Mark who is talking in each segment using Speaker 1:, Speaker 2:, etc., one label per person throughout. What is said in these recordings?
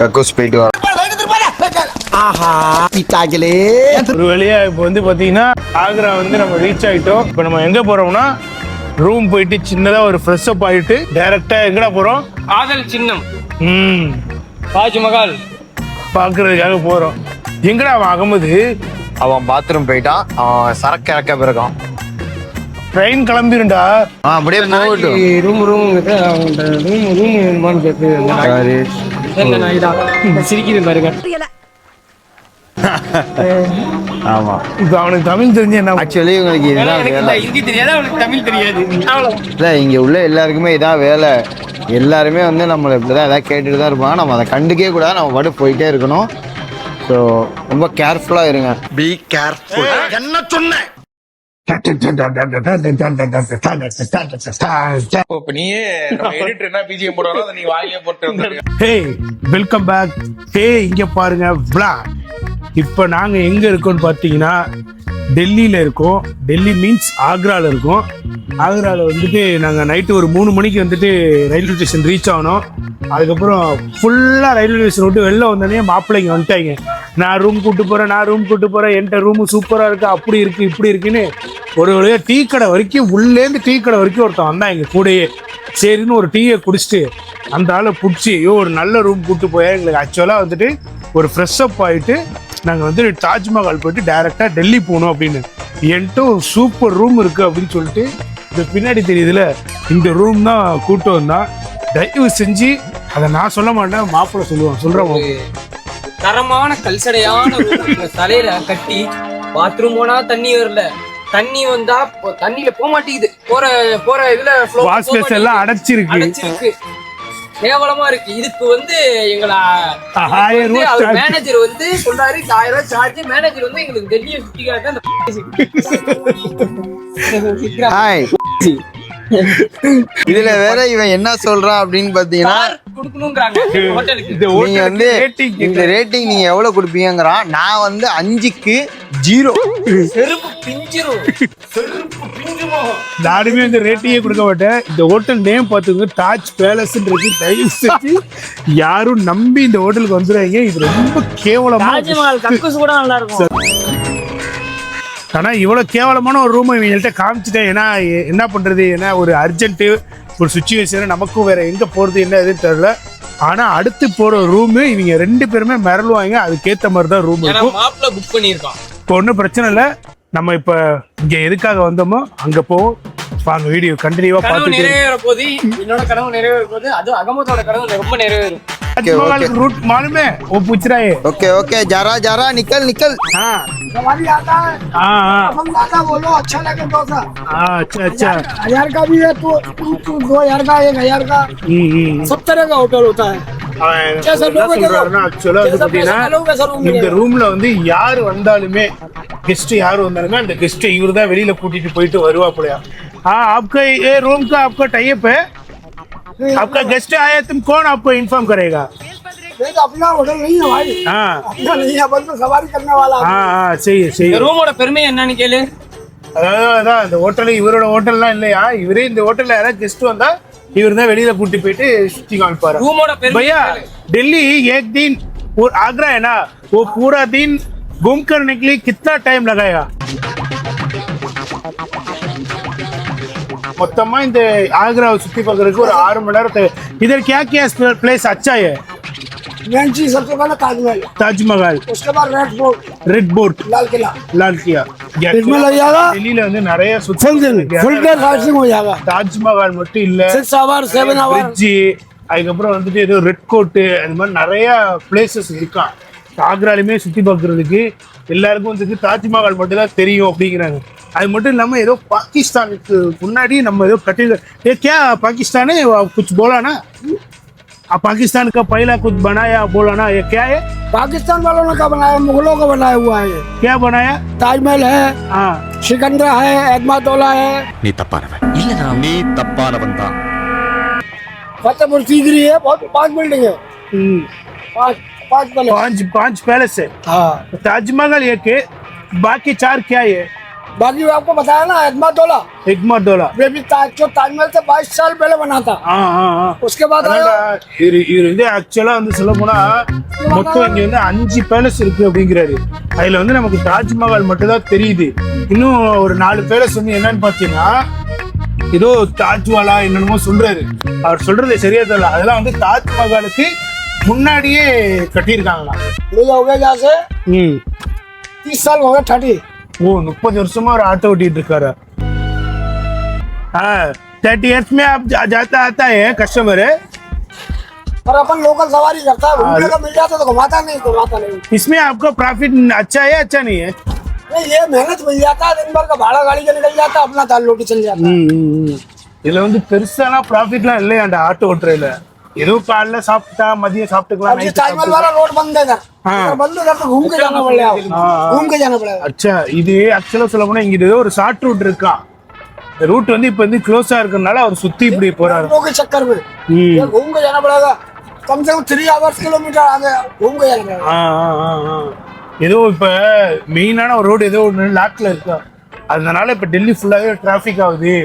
Speaker 1: கக்கூஸ் போயிட்டு வரோம்.
Speaker 2: ஒரு வழியா இப்போ வந்து பாத்தீங்கன்னா ஆக்ரா வந்து நம்ம ரீச் ஆயிட்டோம். இப்போ நம்ம எங்க போறோம்னா ரூம் போயிட்டு சின்னதா ஒரு ஃப்ரெஷ் அப் ஆயிட்டு டைரக்டா எங்கடா போறோம்?
Speaker 3: காதல் சின்னம்
Speaker 2: தாஜ்மஹால் பாக்குறதுக்காக போறோம். எங்கடா அவன் அகமது?
Speaker 1: அவன் பாத்ரூம் போயிட்டான். அவன் சரக்கு இறக்க பிறகும்
Speaker 2: ட்ரெயின் கிளம்பிருண்டா.
Speaker 1: அப்படியே போகட்டும்.
Speaker 3: சிரிக்குது பாருங்க.
Speaker 1: ஆமா,
Speaker 2: இப்போ அவனுக்கு தமிழ் தெரிஞ்சு என்ன?
Speaker 1: ஆக்சுவலி உங்களுக்கு இதுதான் வேலை.
Speaker 3: ஹிந்தி தெரியாது, அவனுக்கு தமிழ் தெரியாது.
Speaker 1: இல்லை, இங்கே உள்ள எல்லாருக்குமே இதான் வேலை. எல்லாருமே வந்து நம்மளை இப்படிதான் ஏதாவது கேட்டுட்டு தான் இருப்பாங்க. நம்ம அதை கண்டுக்கவே கூடாது. நம்ம பாட்டு போயிட்டே இருக்கணும். ஸோ ரொம்ப கேர்ஃபுல்லாக இருங்க. Be careful. என்ன சொன்னேன்?
Speaker 2: Welcome back. இங்க பாருங்க vlog. இப்போ நாங்க எங்க இருக்கோம்னு பார்த்தீங்கன்னா டெல்லியில இருக்கோம். டெல்லி மீன்ஸ் ஆக்ரால இருக்கோம். ஆக்ரால வந்துட்டு நாங்க நைட்டு ஒரு 3 மணிக்கு வந்துட்டு ரயில்வே ஸ்டேஷன் ரீச் ஆகணும். அதுக்கப்புறம் ஃபுல்லா ரயில்வே ஸ்டேஷன் விட்டு வெளில வந்தோடனே மாப்பிள்ளைங்க வந்துட்டாங்க. நான் ரூம் கூட்டு போறேன், என்கிட்ட ரூம் சூப்பரா இருக்கு, அப்படி இருக்கு இப்படி இருக்குன்னு ஒரு வழியா டீ கடை வரைக்கும் உள்ளேருந்து டீ கடை வரைக்கும் ஒருத்தன் வந்தான் எங்க கூடயே. சரின்னு ஒரு டீயை குடிச்சிட்டு அந்த ஆளை பிடிச்சி ஒரு நல்ல ரூம் கூட்டு போய் எங்களுக்கு ஆக்சுவலா வந்துட்டு ஒரு ஃப்ரெஷ் அப் ஆயிட்டு நாங்கள் வந்து தாஜ்மஹால் போயிட்டு டைரெக்டாக டெல்லி போகணும் அப்படின்னு. என்கிட்ட ஒரு சூப்பர் ரூம் இருக்குது அப்படின்னு சொல்லிட்டு இந்த பின்னாடி தெரியுதுல, இந்த ரூம் தான் கூட்டம் தான். தயவு செஞ்சு அதை நான் சொல்ல மாட்டேன், மாப்பிள்ளை சொல்லுவான். சொல்கிறேன்,
Speaker 3: தரமான கல்சடையான தலையில கட்டி பாத்ரூம் போனா தண்ணி வரல, தண்ணி வந்தா தண்ணியில போக மாட்டேங்குது. போற இதுல
Speaker 2: வாஷ் எல்லாம் அடைச்சிருக்கு,
Speaker 3: கேவலமா இருக்கு. இதுக்கு வந்து எங்களை மேனேஜர் வந்து சொன்னாரு 1000 ரூபாய் சார்ஜ். மேனேஜர் வந்து எங்களுக்கு டெல்லியை சுத்தி காட்ட
Speaker 1: இதுல வேற இவன் என்ன சொல்றான் அப்படின்னு பாத்தீங்கன்னா, நீங்க வந்து இந்த ரேட்டிங் நீங்க எவ்வளவு கொடுப்பீங்கிறான். நான் வந்து 5க்கு 0.
Speaker 2: நானுமே இந்த ரேட்டிங்கே கொடுக்க மாட்டேன். இந்த ஹோட்டல் நேம் பார்த்துங்க, தாஜ் பேலஸ் இருக்கு. தயவு செஞ்சு யாரும் நம்பி இந்த ஹோட்டலுக்கு வந்துடுறாங்க. இது ரொம்ப கேவலமா.
Speaker 3: நல்லா இருக்கும்.
Speaker 2: ஆனா இவ்வளவு கேவலமான ஒரு ரூம் இவங்கள்ட்ட காமிச்சிட்டேன். ஏன்னா என்ன பண்றது, ஏன்னா ஒரு அர்ஜென்ட்டு ஒரு சுச்சுவேஷன், நமக்கும் வேற எங்க போறது என்ன எதுன்னு தெரியல. ஆனா அடுத்து போற ரூமு இவங்க 2 பேருமே மிரளுவாங்க. அதுக்கேற்ற மாதிரி தான் ரூம் இருக்கும்.
Speaker 3: புக் பண்ணியிருக்கான்.
Speaker 2: இப்போ ஒன்றும் பிரச்சனை இல்லை. நம்ம இப்ப இங்க எதுக்காக வந்தோமோ அங்க போவோம். வாங்க, வீடியோ கண்டினியூவா பார்த்துட்டு.
Speaker 3: நிறைவேற போது என்னோட கனவு நிறைவேற போது, அது அகமதோட கனவு ரொம்ப நிறைவேறும்.
Speaker 2: रूट मालूम है, वो पूछ रहा है.
Speaker 1: ओके ओके, जा रहा निकल.
Speaker 2: हाँ
Speaker 4: सवारी आता है. हाँ बोलो, अच्छा लगे तो सा.
Speaker 2: अच्छा
Speaker 4: 1000 का भी है तो 2000 का, 1000 का. सब तरह का होटल होता है.
Speaker 2: இந்த ரூம்ல வந்து யாரு வந்தாலுமே கெஸ்ட் அந்த கெஸ்ட் இவரு தான் வெளியில கூட்டிட்டு போயிட்டு வருவாப்புலையா. आपका ये रूम का आपका टाइप है. आपका गेस्ट आया, तुम कौन आपको इन्फॉर्म करेगा?
Speaker 4: तो अपना होटल नहीं है भाई. अपना नहीं है, बस सवारी करने वाला.
Speaker 2: सही.
Speaker 3: ரூமோட பெருமை என்னன்னு கேளு.
Speaker 2: அதான் இந்த ஹோட்டல் இவரோட ஹோட்டல்லாம் இல்லையா. இவரே இந்த ஹோட்டல்ல யாராவது கெஸ்ட் வந்தா இவர் தான் வெளியில கூட்டி போயிட்டு சுத்தி காமிப்பாரு.
Speaker 3: ரூமோட பெருமை.
Speaker 2: भैया दिल्ली एक दिन और आगरा है ना, वो पूरा दिन घूम करने के लिए कितना टाइम लगाएगा? மொத்தமா இந்த ஆக்ராவை சுத்தி பார்க்கறதுக்கு ஒரு 6 மணி நேரம் தேவை. इधर क्या क्या प्लेस अच्छा है?
Speaker 4: मेन चीज सबसे पहले
Speaker 2: ताजमहल,
Speaker 4: उसके बाद
Speaker 2: रेड फोर्ट, लाल किला.
Speaker 4: इसमें लग जाएगा
Speaker 2: டெல்லியில வந்து நிறைய
Speaker 4: फुल डे साइटिंग हो जाएगा.
Speaker 2: தாஜ்மஹால் மட்டும் இல்ல,
Speaker 4: 6 hours 7 hours
Speaker 2: பிரிட்ஜ், அதுக்கப்புறம் வந்துட்டு ஏதோ ரெட் கோட்டு, அது மாதிரி நிறைய பிளேசஸ் இருக்கான். ஆக்ராலுமே சுத்தி பார்க்கறதுக்கு எல்லாருக்கும் வந்துட்டு தாஜ்மஹால் மட்டும் தான் தெரியும் அப்படிங்கிறாங்க. அது மட்டும் இல்லாம ஏதோ பாகிஸ்தானுக்கு முன்னாடி நம்ம ஏதோ கட்டில क्या पाकिस्तान है, कुछ बोला ना, पाकिस्तान का पहला कुछ बनाया बोला ना, ये क्या है?
Speaker 4: पाकिस्तान वालों ने क्या बनाया? मुगलों का बनाया हुआ है.
Speaker 2: क्या बनाया?
Speaker 4: ताजमहल है, सिकंदर है, एतमादौला है.
Speaker 5: नी तप्पानवन था.
Speaker 4: फतेहपुर सीकरी है. बहुत 5 बिल्डिंग है.
Speaker 2: 5 पैलेस है. ताजमहल एक है, बाकी 4 क्या है?
Speaker 4: बाकी आपको बताया ना एडमाटोला,
Speaker 2: எக்மாட்டோலா.
Speaker 4: वे भी जो ताजमहल से 22 साल पहले बना था। उसके बाद आया
Speaker 2: இவர் வந்து ஆக்சுவலா வந்து சொல்ல போனா மொத்தம் இங்க வந்து 5 பேலஸ் இருக்கு அப்படிங்கிறாரு. அதுல வந்து நமக்கு தாஜ்மஹால் மட்டும் தான் தெரியுது. இன்னும் ஒரு 4 பேலஸ் வந்து என்னன்னு பாத்தீங்கன்னா ஏதோ தாஜ்வாலா என்னென்னமோ சொல்றாரு. அவர் சொல்றது சரியா தெரியல. அதெல்லாம் வந்து தாஜ்மஹாலுக்கு முன்னாடியே கட்டியிருக்காங்களாம்.
Speaker 4: हो गया जहाँ से 30 साल हो गया 30।
Speaker 2: ஓ 30 வருஷமா ஒரு ஆட்டோ ஓட்டிட்டு இருக்காரு. 30 years में आप जाता आता है कस्टमर है।
Speaker 4: और अपन लोकल सवारी करता है, घूमने का मिल जाता तो घुमाता नहीं।
Speaker 2: इसमें आपका प्रॉफिट अच्छा है अच्छा नहीं है?
Speaker 4: नहीं, ये मेहनत मिल जाता है, दिन भर का भाड़ा गाड़ी का निकल जाता है, अपना दाल रोटी चल जाता है।
Speaker 2: இதுல வந்து பெருசாலாம் ப்ராஃபிட்லாம் இல்லையாண்டா ஆட்டோ ஓட்டுறதுல. ஏதோ காலைல சாப்பிட்டா மதியம் சாப்பிட்டுக்கலாம்.
Speaker 4: अब ये ताजमहल वाला रोड बंद है इधर। इधर बंद है, इधर तो घूम के जाना पड़ेगा, घूम के जाना पड़ेगा।
Speaker 2: अच्छा இது ஆக்சுவலா சொல்ல போனா இங்க ஏதோ ஒரு ஷார்ட் ரூட் இருக்கா. இந்த ரூட் வந்து இப்ப வந்து க்ளோஸா இருக்கறனால அவர் சுத்தி இப்படி போறாரு.
Speaker 4: के चक्कर में ये घूम के जाना पड़ेगा, कम से कम 3 hours किलोमीटर आगे घूम के जाना पड़ेगा।
Speaker 2: ஏதோ இப்ப மெயினான ஒரு ரோடு ஏதோ ஒன்று லாக்ல இருக்கா. அதனால இப்ப டெல்லி ஃபுல்லாவே டிராஃபிக் ஆகுது.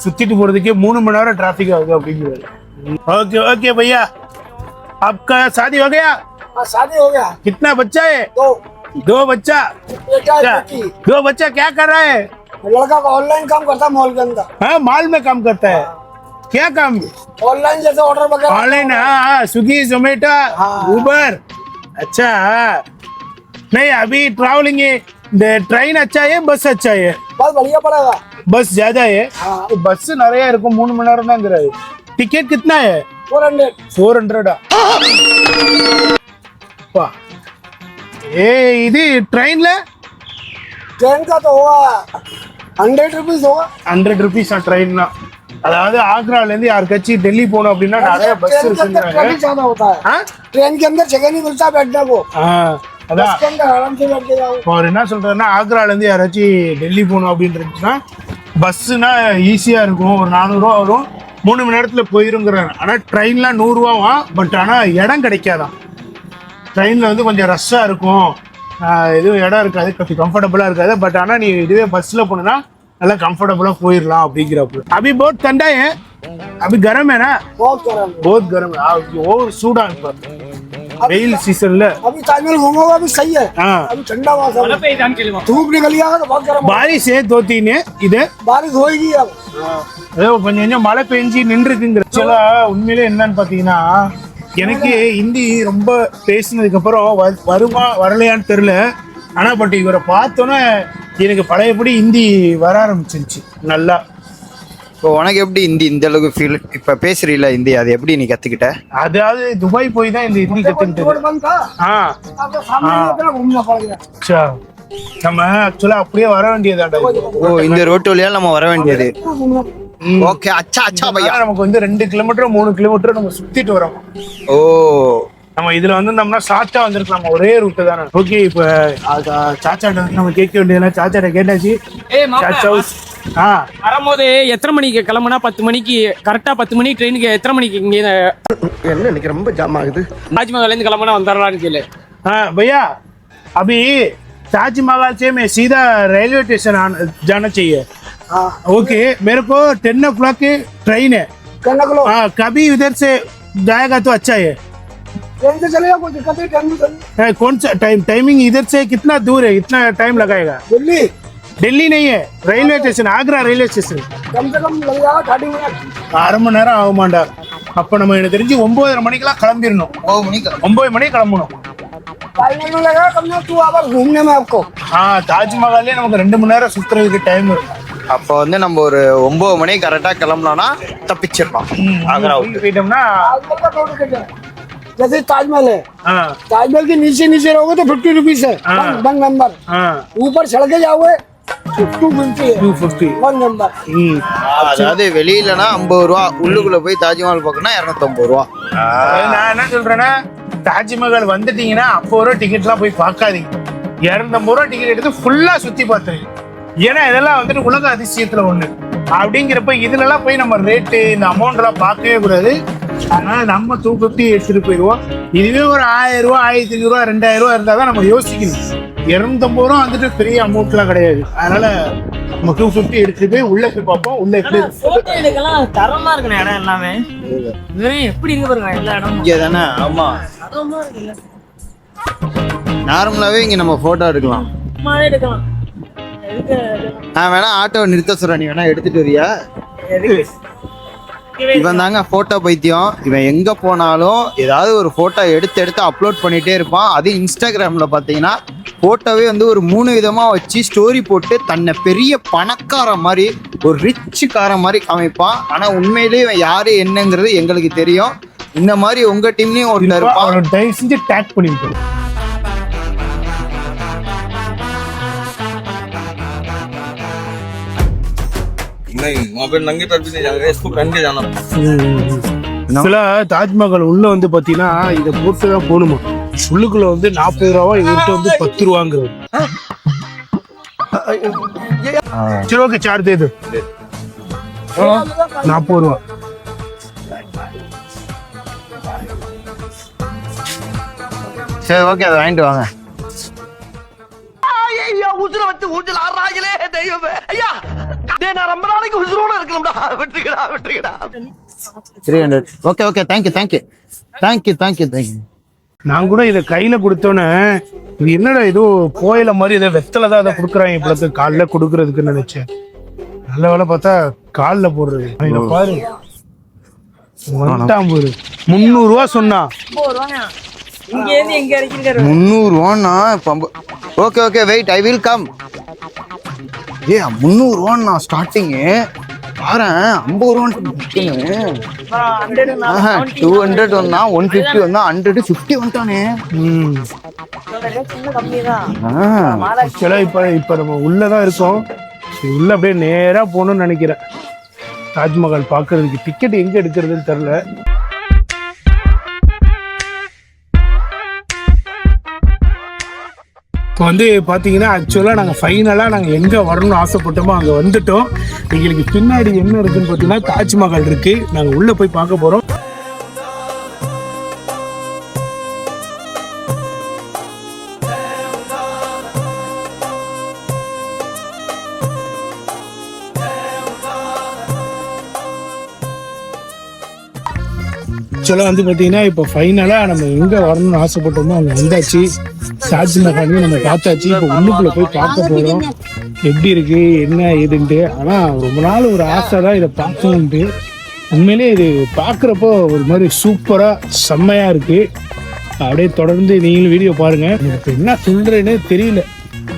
Speaker 2: சுத்திட்டு போறதுக்கே 3 மணி நேரம் டிராஃபிக் ஆகுது அப்படிங்கிறாரு. ओके ओके भैया, आपका शादी हो गया?
Speaker 4: हाँ, शादी हो गया।
Speaker 2: कितना बच्चा है?
Speaker 4: 2
Speaker 2: बच्चा।
Speaker 4: बेटा
Speaker 2: क्या?
Speaker 4: बेटी।
Speaker 2: 2 बच्चा क्या कर रहा है?
Speaker 4: लड़का का ऑनलाइन काम करता है मॉल के अंदर।
Speaker 2: हाँ मॉल में काम करता है। क्या काम?
Speaker 4: ऑनलाइन जैसे ऑर्डर वगैरह
Speaker 2: ऑनलाइन। हाँ स्विगी जोमेटो उबर। अच्छा नहीं अभी ट्रैवलिंग ट्रेन अच्छा है बस अच्छा है?
Speaker 4: बहुत बढ़िया पड़ेगा।
Speaker 2: बस ज्यादा है। बस நிறைய இருக்கும் 3 மணி நேரம் தான்ங்கறாரு. टिकट कितना है? 400 पा ए இது ட்ரெயின்ல
Speaker 4: ट्रेन का तो होगा 100 रुपीस होगा।
Speaker 2: 100 रुपीस ட்ரெயின்னா. அதாவது ஆக்ரால இருந்து யாருக்காச்சும் டெல்லி போணும் அப்படின்னா நிறைய பஸ்
Speaker 4: ट्रेन के अंदर
Speaker 2: இருக்குங்க.
Speaker 4: ट्रैफिक ज्यादा होता है।
Speaker 2: हां
Speaker 4: ट्रेन के अंदर जगह नहीं मिलता बैठने को,
Speaker 2: அதான்
Speaker 4: बस के अंदर आराम से बैठ के जाओ।
Speaker 2: அவர் என்ன சொல்றாருன்னா ஆக்ரால இருந்து யாராச்சும் டெல்லி போகணும் அப்படின்றதுன்னா பஸ்ஸுனா ஈஸியா இருக்கும். ஒரு 400 ரூபா வரும், 3 மணி நேரத்துல போயிருங்கிறாரு. ஆனா ட்ரெயின்ல 100 ரூபாவா. பட் ஆனா இடம் கிடைக்காதான். ட்ரெயின்ல வந்து கொஞ்சம் ரஷ்ஷா இருக்கும், எதுவும் இடம் இருக்காது, கொஞ்சம் கம்ஃபர்டபுளா இருக்காது. பட் ஆனா நீ இதுவே பஸ்ல போனா நல்லா கம்फर्टेबला போயிடலாம் அப்படிங்கிறப்ப. अभी बहुत ठंडा है, अभी गर्म है ना? बहुत गर्म है। और सूडा वेल सीजन
Speaker 4: अभी ताजमहल घूमोगा अभी सही है।
Speaker 2: हाँ
Speaker 4: अभी ठंडा मौसम, धूप निकल गया तो बहुत गर्म।
Speaker 2: बारिश है 2-3 है இது.
Speaker 4: बारिश होगी अब।
Speaker 2: ஏதோ கொஞ்சம் கொஞ்சம் மழை பெஞ்சு நின்றுக்குங்கிற. ஆக்சுவலா உண்மையிலே என்னன்னு பாத்தீங்கன்னா எனக்கு ஹிந்தி ரொம்ப பேசினதுக்கு அப்புறம் வருமா வரலையான்னு தெரியல. ஆனா பட் இவரை பார்த்தோன்னே எனக்கு பழையபடி ஹிந்தி வர ஆரம்பிச்சிருச்சு நல்லா.
Speaker 1: இப்போ உனக்கு எப்படி ஹிந்தி இந்த அளவுக்கு ஃபீல் இப்போ பேசுறீல ஹிந்தி, அது எப்படி நீ கத்துக்கிட்ட?
Speaker 2: அதாவது துபாய் போய் தான் இந்த ஹிந்தி கத்துக்கிட்டது.
Speaker 4: रोड बंद था, अब तो सामने अपना घूमना पड़ गया।
Speaker 2: अच्छा நம்ம ஆக்சுவலா அப்படியே வர வேண்டியதாண்டா.
Speaker 1: ஓ இந்த ரோட்டு வழியா நம்ம வர வேண்டியது. ஓகே அச்சா அச்சா பையா.
Speaker 2: நமக்கு வந்து 2 கிலோமீட்டர் 3 கிலோமீட்டர் நம்ம சுத்திட்டு வரோம்.
Speaker 1: ஓ
Speaker 2: நம்ம இதுல வந்து நம்மனா ஷார்ட்டா வந்திருக்கலாம், ஒரே ரூட் தானே. ஓகே இப்போ சாச்சாட்ட நம்ம கேட்க வேண்டியதெல்லாம் சாச்சாட்ட கேட்டாச்சு. சாச்சா
Speaker 3: வரும்போது எத்தனை மணிக்கு கிளம்புனா? 10 மணிக்கு கரெக்டா 10 மணிக்கு ட்ரெயினுக்கு எத்தனை மணிக்கு இங்கே
Speaker 5: என்ன இன்னைக்கு ரொம்ப ஜாம் ஆகுது.
Speaker 3: தாஜ்மஹால்ல இருந்து கிளம்புனா வந்துடலான்னு கேளு.
Speaker 2: भैया अभी ताजमहल से मैं सीधा रेलवे स्टेशन जाना चाहिए। ओके मेरे को 10 o'clock ट्रेन है। हाँ कभी उधर से जाएगा तो अच्छा है।
Speaker 4: ट्रेन से चलेगा कोई दिक्कत नहीं, ट्रेन में चलेगा।
Speaker 2: कौन सा टाइमिंग इधर से कितना दूर है, इतना टाइम लगाएगा? दिल्ली नहीं है, railway station Agra railway station.
Speaker 4: कम से कम लग जाएगा 30 मिनट।
Speaker 2: 1/2 மணி நேரம் ஆகுமாண்டா. அப்ப நம்ம எனக்கு தெரிஞ்சு 9:30 மணிக்கெல்லாம் கிளம்பிடணும். 9 மணிக்கு கிளம்பணும்.
Speaker 4: ताजमहल में लगेगा कम से कम 2 hours घूमने में आपको।
Speaker 2: हाँ ताजमहल நமக்கு 2 மணி நேரம் சுத்துறதுக்கு டைம் இருக்கு.
Speaker 1: அப்போ வந்து நம்ம ஒரு 9 மணிக்கு கரெக்டா கிளம்பலாம்னா தப்பிச்சிடலாம் ஆக்ரா
Speaker 2: போயிட்டோம்னா.
Speaker 4: जैसे ताजमहल है, ताजमहल के नीचे नीचे रहोगे तो 50 रुपीज है वन नंबर। ऊपर चढ़ के जाओगे 250 वन नंबर।
Speaker 1: அதாவது வெளியிலனா 50 ரூபா, உள்ளுக்குள்ள போய் தாஜ்மஹால் பார்க்கணும்னா 250 ரூபா.
Speaker 2: நான் என்ன சொல்றேன்னா தாஜ்மஹால் வந்துட்டீங்கன்னா 50 ரூபா டிக்கெட்லாம் போய் பார்க்காதீங்க. 250 ரூபா டிக்கெட் எடுத்து ஃபுல்லா சுத்தி பார்த்துருங்க. ஏன்னா இதெல்லாம் வந்துட்டு உலக அதிசயத்துல ஒண்ணு அப்படிங்கிறப்ப இதுலலாம் போய் நம்ம ரேட்டு இந்த அமௌண்ட் எல்லாம் பார்க்கவே கூடாது. அதனால நம்ம 250 எடுத்துட்டு போயிடுவோம். இதுவே ஒரு 1000 ரூபா 1500 ரூபா 2000 ரூபா இருந்தா தான் நம்ம யோசிக்கணும். 250 ரூபா வந்துட்டு பெரிய அமௌண்ட்லாம் கிடையாது. அதனால நம்ம 250 எடுத்துட்டு போய் உள்ள போய் பார்ப்போம். உள்ள எப்படி
Speaker 6: போட்டோ எடுக்கலாம் தரமா இருக்கணும் இடம் எல்லாமே. எப்படி இருக்கு பாருங்க எல்லா இடமும்.
Speaker 1: இங்கே தானே? ஆமா,
Speaker 6: தரமா இருக்குல்ல.
Speaker 1: நார்மலாவே இங்க நம்ம போட்டோ எடுக்கலாம்.
Speaker 6: சும்மாவே எடுக்கலாம்.
Speaker 1: நான் வேணா ஆட்டோ நிறுத்த சொல்றேன், நீ வேணா எடுத்துட்டு வரியா? இவன் தாங்க போட்டோ பைத்தியம். இவன் எங்க போனாலும் ஏதாவது ஒரு போட்டோ எடுத்து அப்லோட் பண்ணிட்டே இருப்பான். அது இன்ஸ்டாகிராம்ல பாத்தீங்கன்னா போட்டோவே வந்து ஒரு 3 விதமா வச்சு ஸ்டோரி போட்டு தன்னை பெரிய பணக்கார மாதிரி ஒரு ரிச் கார மாதிரி காமிப்பான். ஆனா உண்மையிலேயே இவன் யாரு என்னங்கிறது எங்களுக்கு தெரியும். இந்த மாதிரி உங்க டீம்லயும் ஒருத்தர் இருப்பான்.
Speaker 2: அவனை தயவு செஞ்சு டேக் பண்ணிட்டு சில தாஜ்மஹால் உள்ள வந்து பாத்தீங்கன்னா இதை போட்டுதான் போகணுமா. உள்ளுக்குள்ள வந்து 40 ரூபா, இவர்கிட்ட வந்து 10 ரூபாங்கிறது. சரி ஓகே, சார்ஜ் இது 40 ரூபா.
Speaker 1: சரி ஓகே, அதை வாங்கிட்டு வாங்க.
Speaker 5: உசுர வச்சு ஊஞ்சல் ஆடுறாங்களே தெய்வமே. ஐயா நான் ரொம்ப நாளைக்கு உசுரோட இருக்கணும்டா. வெற்றிக்கடா
Speaker 1: 300. Okay okay, thank you.
Speaker 2: நான் கூட இதை கையில கொடுத்தோன்னே இது என்னடா ஏதோ கோயில மாதிரி இதை வெத்தலை தான் அதை கொடுக்குறாங்க இப்ப காலில் கொடுக்கறதுக்குன்னு நினைச்சேன். நல்ல வேலை பார்த்தா காலில் போடுறது. இதை பாரு, வந்துட்டான் பாரு. 300 ரூபா சொன்னா.
Speaker 6: இங்க இருந்து எங்க இறக்கிருக்காரு.
Speaker 1: 300 ரூபான்னா okay wait, I will come. 300 ரூபான்னா ஸ்டார்டிங் பாரு. 50 ரூபா 200 வந்தா 150 வந்தா 150 வந்துட்டானே.
Speaker 2: இப்ப நம்ம உள்ளதான் இருக்கோம். உள்ள அப்படியே நேரா போகணும்னு நினைக்கிறேன். தாஜ்மஹால் பாக்குறதுக்கு டிக்கெட் எங்க எடுக்கிறதுன்னு தெரியல. இப்போ வந்து பார்த்தீங்கன்னா ஆக்சுவலாக நாங்கள் ஃபைனலாக நாங்கள் எங்கே வரணும்னு ஆசைப்பட்டோமோ அங்கே வந்துட்டோம். எங்களுக்கு பின்னாடி என்ன இருக்குன்னு பார்த்தீங்கன்னா தாஜ்மஹால் இருக்குது. நாங்கள் உள்ளே போய் பார்க்க போகிறோம். ஆக்சுவலாக வந்து பார்த்தீங்கன்னா இப்போ ஃபைனலாக நம்ம எங்கே வரணும்னு ஆசைப்பட்டோமோ அங்கே வந்தாச்சு. தாஜ்மஹாலையும் நம்ம பார்த்தாச்சு. இப்போ உள்ளுக்குள்ளே போய் பார்க்க போகிறோம் எப்படி இருக்கு என்ன ஏதுன்ட்டு. ஆனால் ரொம்ப நாள் ஒரு ஆசை தான் இதை பார்க்கணுன்ட்டு. உண்மையிலே இது பார்க்குறப்போ ஒரு மாதிரி சூப்பராக செம்மையாக இருக்குது. அப்படியே தொடர்ந்து நீங்களும் வீடியோ பாருங்கள். எனக்கு என்ன சொல்கிறேன்னே தெரியல.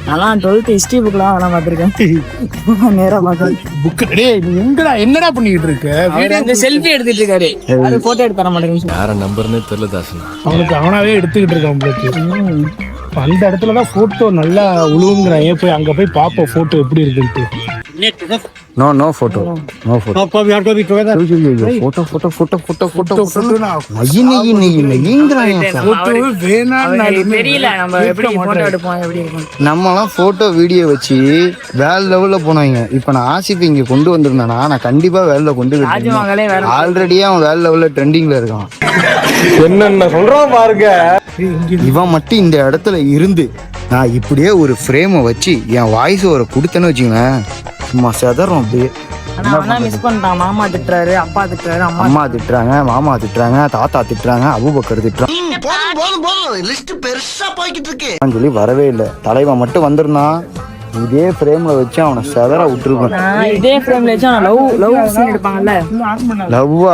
Speaker 6: நான் 12th ஹிஸ்டரி புக்லாம் அதெல்லாம் பார்த்துருக்கேன். நேராக பார்க்கறேன்
Speaker 2: புக்கு. டேய் நீ என்னடா பண்ணிக்கிட்டு இருக்க?
Speaker 6: வீடியோ செல்ஃபி எடுத்துட்டு இருக்காரு. அது போட்டோ எடுத்து தர மாட்டேங்குது.
Speaker 7: யார நம்பர்னே தெரியல தாசன்.
Speaker 2: அவனுக்கு அவனாவே எடுத்துக்கிட்டு இருக்கான் உங்களுக்கு. அந்த இடத்துலதான் போட்டோ நல்லா உழுவுங்கிறான். ஏன் போய் அங்க போய் பாப்போம் போட்டோ எப்படி இருக்குன்ட்டு.
Speaker 1: No photo.
Speaker 2: We are going together.
Speaker 1: Photo.
Speaker 6: தெரியல நம்ம எப்படி போட்டோ எடுப்போம் எப்படி இருக்கும்.
Speaker 1: நம்மலாம் போட்டோ வீடியோ வச்சு வேற லெவல்ல போனாங்க. இப்ப நான் ஆசிப் இங்க கொண்டு வந்திருந்தானா நான் கண்டிப்பா வேலைல கொண்டு
Speaker 6: தாஜ்மஹாலே வேற.
Speaker 1: ஆல்ரெடியே அவன் வேற லெவல்ல ட்ரெண்டிங்ல இருக்கான்.
Speaker 5: என்னென்ன சொல்றான் பாருங்க.
Speaker 1: இவன் மட்டும் இந்த இடத்துல இருந்து நான் இப்படியே ஒரு ஃப்ரேமை வச்சு என் வாய்ஸ் ஒரு கொடுத்தேன்னு வச்சுங்களேன், சும்மா செதறோம் அப்படியே.
Speaker 6: மிஸ் பண்ணிட்டான். மாமா திட்டுறாரு, அப்பா திட்டுறாரு,
Speaker 1: அம்மா திட்டுறாங்க, மாமா திட்டுறாங்க, தாத்தா திட்டுறாங்க, அபூபக்கர் திட்டுறாங்க.
Speaker 5: போதும் லிஸ்ட் பெருசா போய்கிட்டு இருக்கு
Speaker 1: சொல்லி வரவே இல்லை. தலைவன் மட்டும் வந்திருந்தான். இதே ஃப்ரேம்ல வச்சு அவனை செதற விட்டுருப்பேன்.
Speaker 6: இதே ஃப்ரேம்ல வச்சு லவ் சீன் எடுப்பாங்கல்ல.
Speaker 1: லவ்வா